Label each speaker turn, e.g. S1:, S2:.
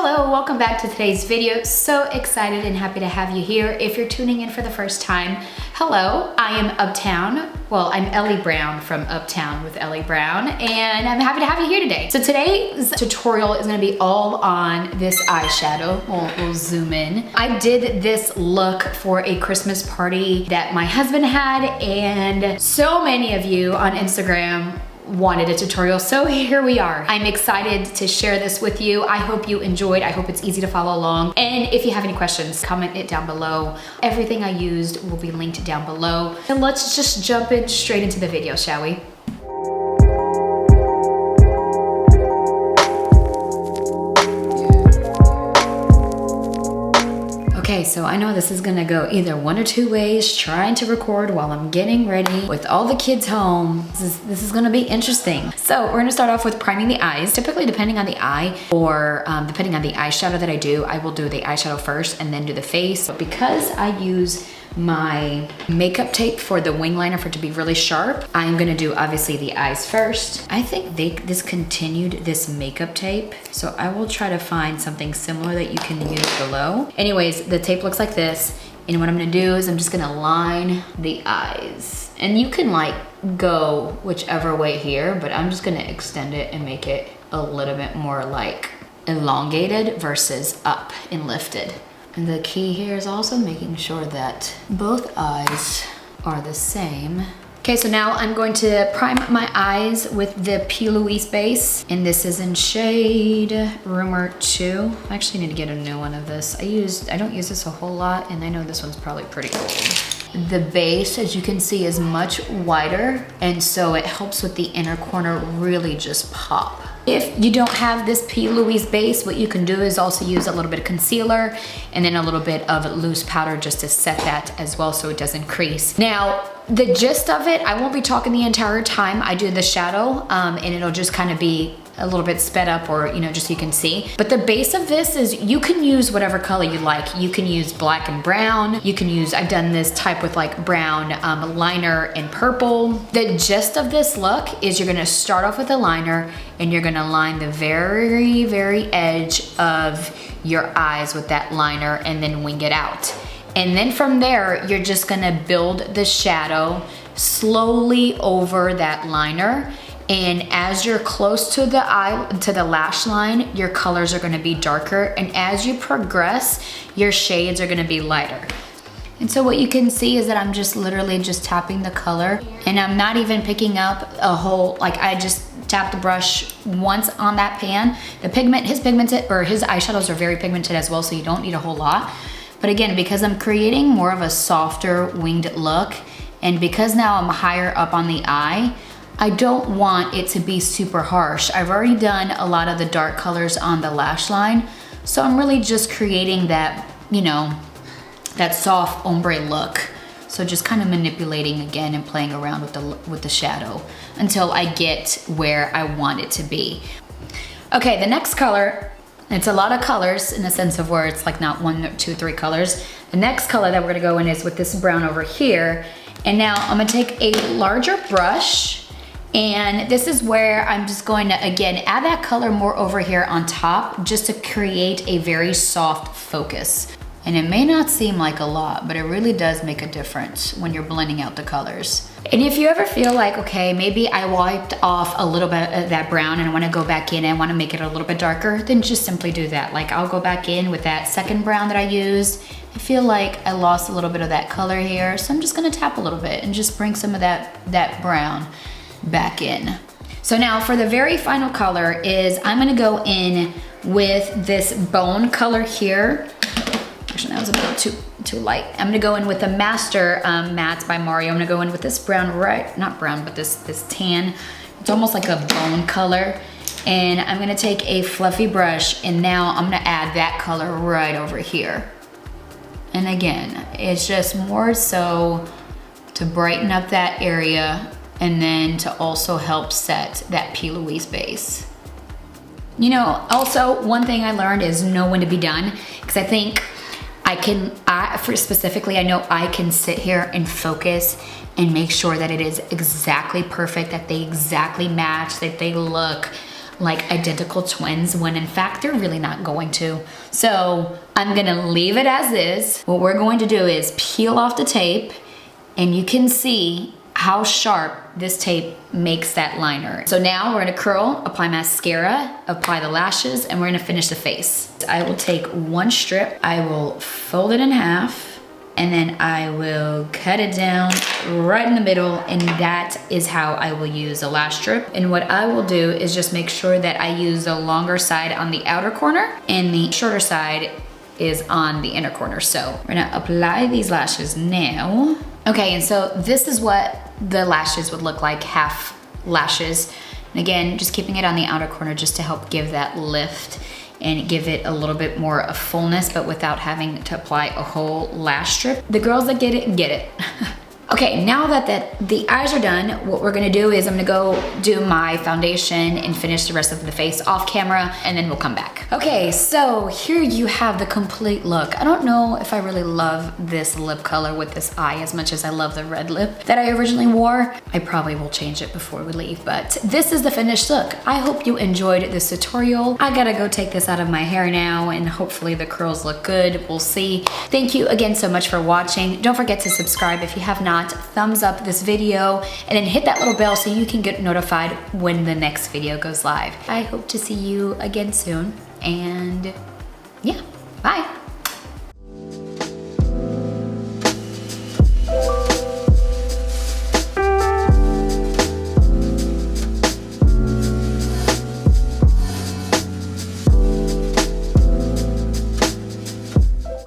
S1: Hello, welcome back to today's video. So excited and happy to have you here. If you're tuning in for the first time, hello, I am Uptown. Well, I'm Ellie Brown from Uptown with Ellie Brown, and I'm happy to have you here today. So today's tutorial is gonna be all on this eyeshadow. We'll zoom in. I did this look for a Christmas party that my husband had, and so many of you on Instagram wanted a tutorial, so here we are. I'm excited to share this with you. I hope you enjoyed. I hope it's easy to follow along. And if you have any questions, comment it down below. Everything I used will be linked down below. And let's just jump in straight into the video, shall we? Okay, so I know this is gonna go either one or two ways, trying to record while I'm getting ready with all the kids home. This is gonna be interesting. So we're gonna start off with priming the eyes. Typically, depending on the eye or depending on the eyeshadow that I do, I will do the eyeshadow first and then do the face. But because I use my makeup tape for the wing liner for it to be really sharp, I'm gonna do obviously the eyes first. I think they discontinued this makeup tape, so I will try to find something similar that you can use below. Anyways, the tape looks like this, and what I'm gonna do is I'm just gonna line the eyes. And you can like go whichever way here, but I'm just gonna extend it and make it a little bit more like elongated versus up and lifted. And the key here is also making sure that both eyes are the same. Okay, so now I'm going to prime my eyes with the P. Louise base. And this is in shade Rumor 2. I actually need to get a new one of this. I don't use this a whole lot, and I know this one's probably pretty old. The base, as you can see, is much wider, and so it helps with the inner corner really just pop. If you don't have this P. Louise base, what you can do is also use a little bit of concealer and then a little bit of loose powder just to set that as well so it doesn't crease. Now, the gist of it, I won't be talking the entire time I do the shadow, and it'll just kind of be a little bit sped up, or just so you can see. But the base of this is you can use whatever color you like. You can use black and brown. You can use, I've done this type with like brown liner and purple. The gist of this look is you're gonna start off with a liner and you're gonna line the very, very edge of your eyes with that liner and then wing it out. And then from there, you're just gonna build the shadow slowly over that liner. And as you're close to the lash line, your colors are gonna be darker. And as you progress, your shades are gonna be lighter. And so what you can see is that I'm just literally just tapping the color, and I'm not even picking up a whole, like I just tap the brush once on that pan. The pigment, his eyeshadows are very pigmented as well, so you don't need a whole lot. But again, because I'm creating more of a softer winged look, and because now I'm higher up on the eye, I don't want it to be super harsh. I've already done a lot of the dark colors on the lash line, so I'm really just creating that, that soft ombre look. So just kind of manipulating again and playing around with the shadow until I get where I want it to be. Okay, the next color, it's a lot of colors in the sense of where it's like not 1, 2, 3 colors. The next color that we're gonna go in is with this brown over here. And now I'm gonna take a larger brush, and this is where I'm just going to, again, add that color more over here on top just to create a very soft focus. And it may not seem like a lot, but it really does make a difference when you're blending out the colors. And if you ever feel like, okay, maybe I wiped off a little bit of that brown and I wanna go back in and I wanna make it a little bit darker, then just simply do that. Like I'll go back in with that second brown that I used. I feel like I lost a little bit of that color here, so I'm just gonna tap a little bit and just bring some of that brown back in. So now for the very final color is I'm gonna go in with this bone color here. Actually, that was a little too light. I'm gonna go in with the Master Mattes by Mario. I'm gonna go in with this brown, not brown, but this tan. It's almost like a bone color. And I'm gonna take a fluffy brush, and now I'm gonna add that color right over here. And again, it's just more so to brighten up that area and then to also help set that P. Louise base. Also one thing I learned is know when to be done, because I think specifically, I know I can sit here and focus and make sure that it is exactly perfect, that they exactly match, that they look like identical twins when in fact they're really not going to. So I'm gonna leave it as is. What we're going to do is peel off the tape, and you can see how sharp this tape makes that liner. So now we're gonna curl, apply mascara, apply the lashes, and we're gonna finish the face. I will take one strip, I will fold it in half, and then I will cut it down right in the middle, and that is how I will use the lash strip. And what I will do is just make sure that I use the longer side on the outer corner and the shorter side is on the inner corner. So we're gonna apply these lashes now. Okay, and so this is what the lashes would look like, half lashes. And again, just keeping it on the outer corner just to help give that lift and give it a little bit more of fullness, but without having to apply a whole lash strip. The girls that get it, get it. Okay, now that the eyes are done, what we're gonna do is I'm gonna go do my foundation and finish the rest of the face off camera, and then we'll come back. Okay, so here you have the complete look. I don't know if I really love this lip color with this eye as much as I love the red lip that I originally wore. I probably will change it before we leave, but this is the finished look. I hope you enjoyed this tutorial. I gotta go take this out of my hair now, and hopefully the curls look good. We'll see. Thank you again so much for watching. Don't forget to subscribe if you have not. Thumbs up this video, and then hit that little bell so you can get notified when the next video goes live. I hope to see you again soon, and yeah, bye.